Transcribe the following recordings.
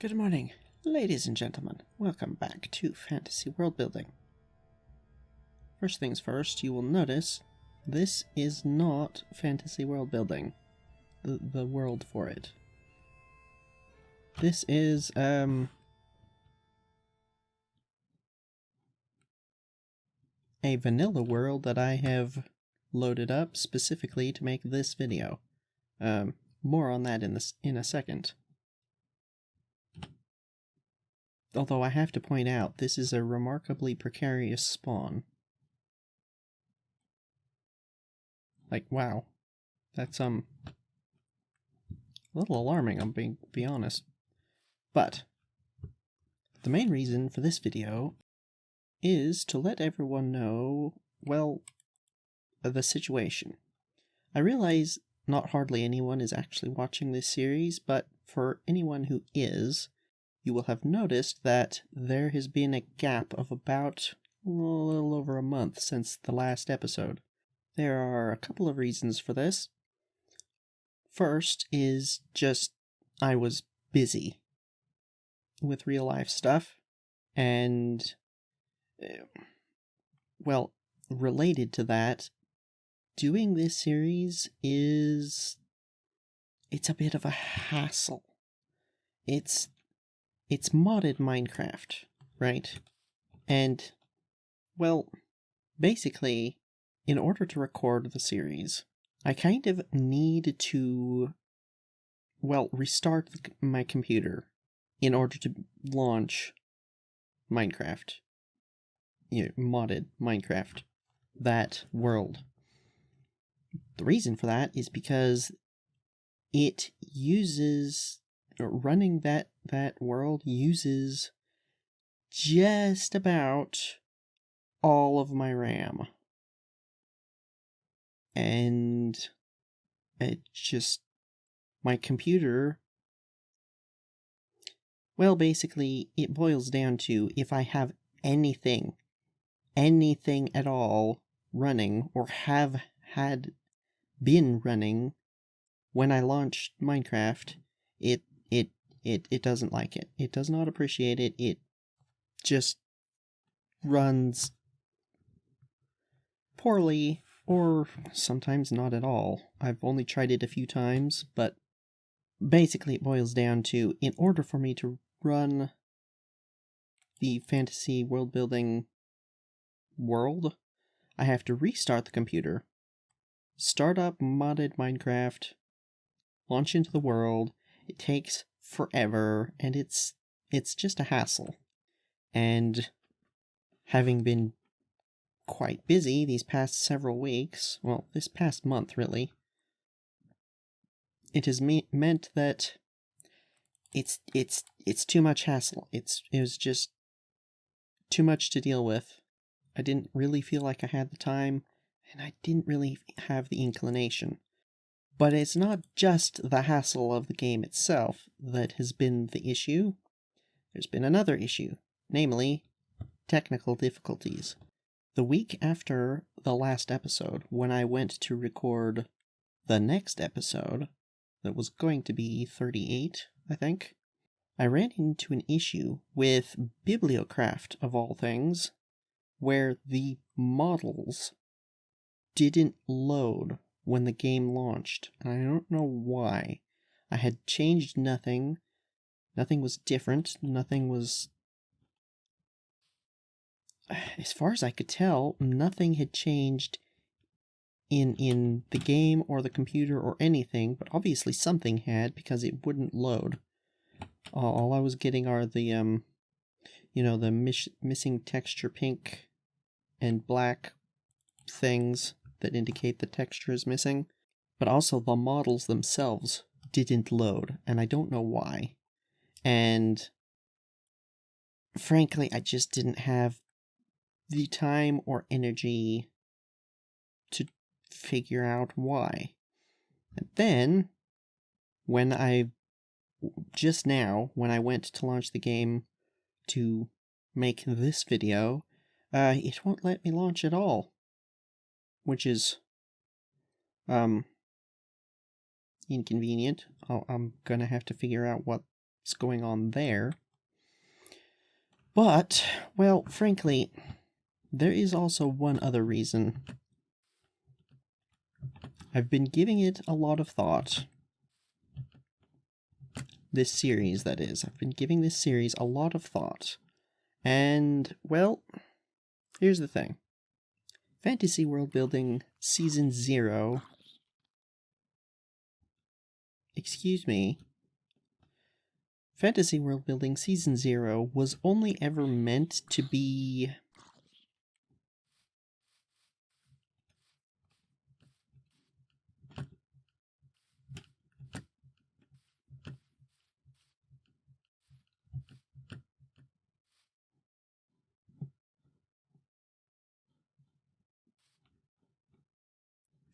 Good morning, ladies and gentlemen. Welcome back to Fantasy Worldbuilding. First things first, you will notice this is not Fantasy Worldbuilding, the world for it. This is, a vanilla world that I have loaded up specifically to make this video. More on that in a second. Although I have to point out, this is a remarkably precarious spawn. Like, wow. That's, a little alarming, I'm be honest. But, the main reason for this video is to let everyone know, well, the situation. I realize not hardly anyone is actually watching this series, but for anyone who is, you will have noticed that there has been a gap of about a little over a month since the last episode. There are a couple of reasons for this. First is just I was busy with real life stuff, and, well, related to that, doing this series it's a bit of a hassle. It's modded Minecraft, right? And, well, basically, in order to record the series, I kind of need to, well, restart my computer in order to launch Minecraft. Modded Minecraft. That world. The reason for that is because it uses... running that world uses just about all of my RAM. And it just... my computer... well, basically, it boils down to if I have anything at all running, or have had been running when I launched Minecraft, it doesn't like it. It does not appreciate it. It just runs poorly, or sometimes not at all. I've only tried it a few times, but basically it boils down to, in order for me to run the Fantasy Worldbuilding world, I have to restart the computer, start up modded Minecraft, launch into the world. It takes forever, and it's just a hassle. And having been quite busy these past several weeks, well, this past month really, it has meant that it's too much hassle. It was just too much to deal with. I didn't really feel like I had the time, and I didn't really have the inclination. But it's not just the hassle of the game itself that has been the issue. There's been another issue, namely technical difficulties. The week after the last episode, when I went to record the next episode, that was going to be 38, I think, I ran into an issue with AbyssalCraft, of all things, where the models didn't load when the game launched, and I don't know why. I had changed nothing. Nothing was different. Nothing was... as far as I could tell, nothing had changed in the game or the computer or anything, but obviously something had, because it wouldn't load. All I was getting are the, the missing texture pink and black things that indicate the texture is missing, but also the models themselves didn't load, and I don't know why. And frankly, I just didn't have the time or energy to figure out why. And then, when I went to launch the game to make this video, it won't let me launch at all. Which is, inconvenient. I'm gonna have to figure out what what's going on there. But, well, frankly, there is also one other reason. I've been giving it a lot of thought. This series, that is. I've been giving this series a lot of thought. And, well, here's the thing. Fantasy Worldbuilding Season 0... Excuse me. Fantasy Worldbuilding Season 0 was only ever meant to be...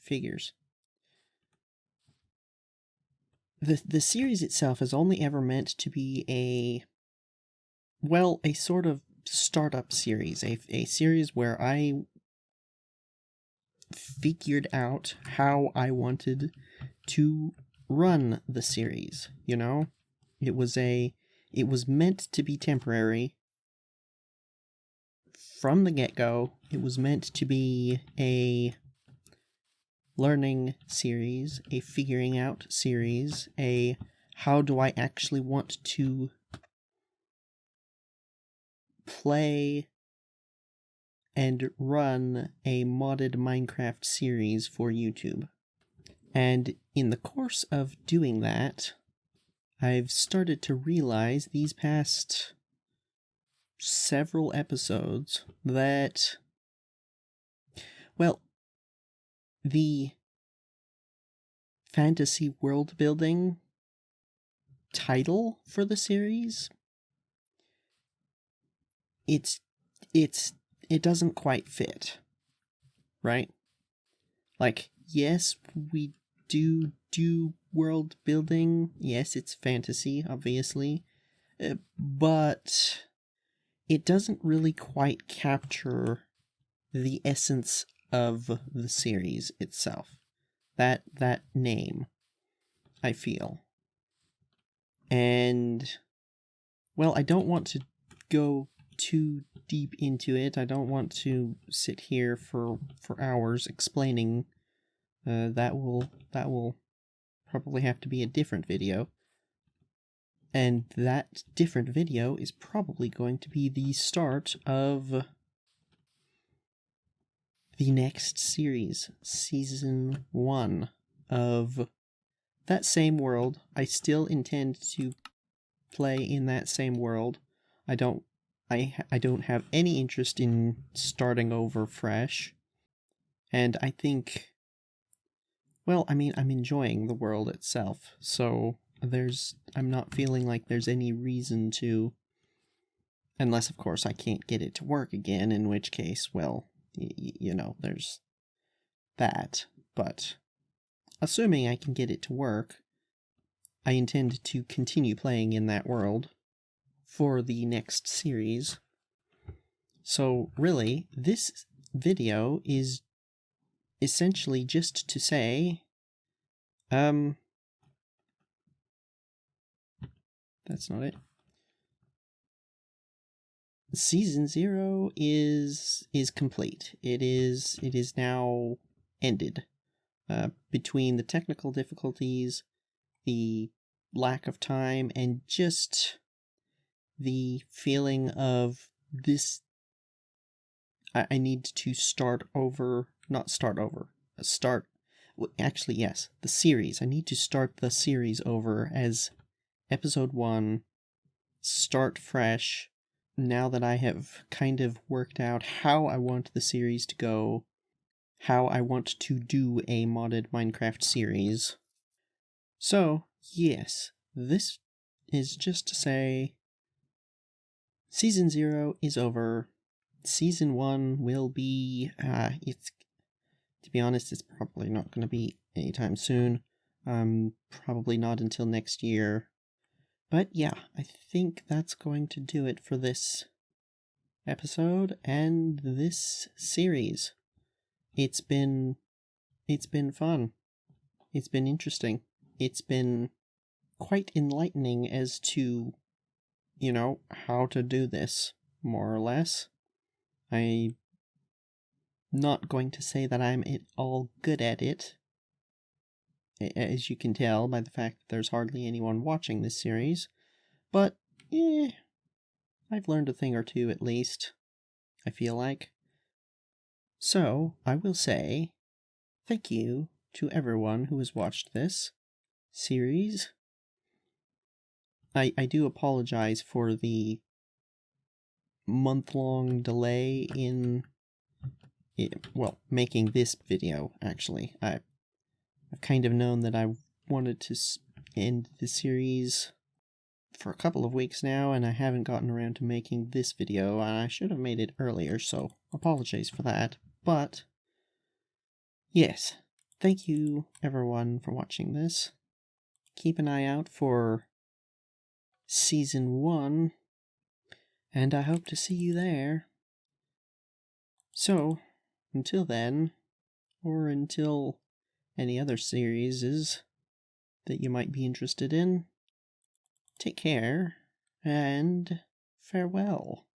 figures. The series itself is only ever meant to be a sort of startup series, a series where I figured out how I wanted to run the series, you know? It was meant to be temporary. From the get-go, it was meant to be a learning series, a figuring out series, a how do I actually want to play and run a modded Minecraft series for YouTube. And in the course of doing that, I've started to realize these past several episodes that, well, the Fantasy Worldbuilding title for the series, it doesn't quite fit, right? Like, yes, we do world building. Yes, it's fantasy, obviously, but it doesn't really quite capture the essence of the series itself. That name, I feel. And, well, I don't want to go too deep into it. I don't want to sit here for hours explaining. That will probably have to be a different video. And that different video is probably going to be the start of the next series, Season 1 of that same world. I still intend to play in that same world. I don't have any interest in starting over fresh. And I think, well, I mean, I'm enjoying the world itself, so I'm not feeling like there's any reason to, unless of course I can't get it to work again, in which case, well, you know, there's that. But assuming I can get it to work, I intend to continue playing in that world for the next series. So really, this video is essentially just to say, that's not it. Season 0 is complete. It is now ended. Between the technical difficulties, the lack of time, and just the feeling of this, I need to start over, not start over, actually yes, the series. I need to start the series over as episode 1, start fresh, now that I have kind of worked out how I want the series to go, how I want to do a modded Minecraft series. So, yes, this is just to say, Season 0 is over. Season 1 will be, to be honest, it's probably not going to be anytime soon. Probably not until next year. But yeah, I think that's going to do it for this episode and this series. It's been fun. It's been interesting. It's been quite enlightening as to, you know, how to do this, more or less. I'm not going to say that I'm at all good at it, as you can tell by the fact that there's hardly anyone watching this series, but, I've learned a thing or two at least, I feel like. So, I will say thank you to everyone who has watched this series. I do apologize for the month-long delay in making this video, actually. I've kind of known that I wanted to end the series for a couple of weeks now, and I haven't gotten around to making this video. I should have made it earlier, so apologies for that. But, yes, thank you everyone for watching this. Keep an eye out for Season 1, and I hope to see you there. So, until then, or until any other series that you might be interested in, take care, and farewell.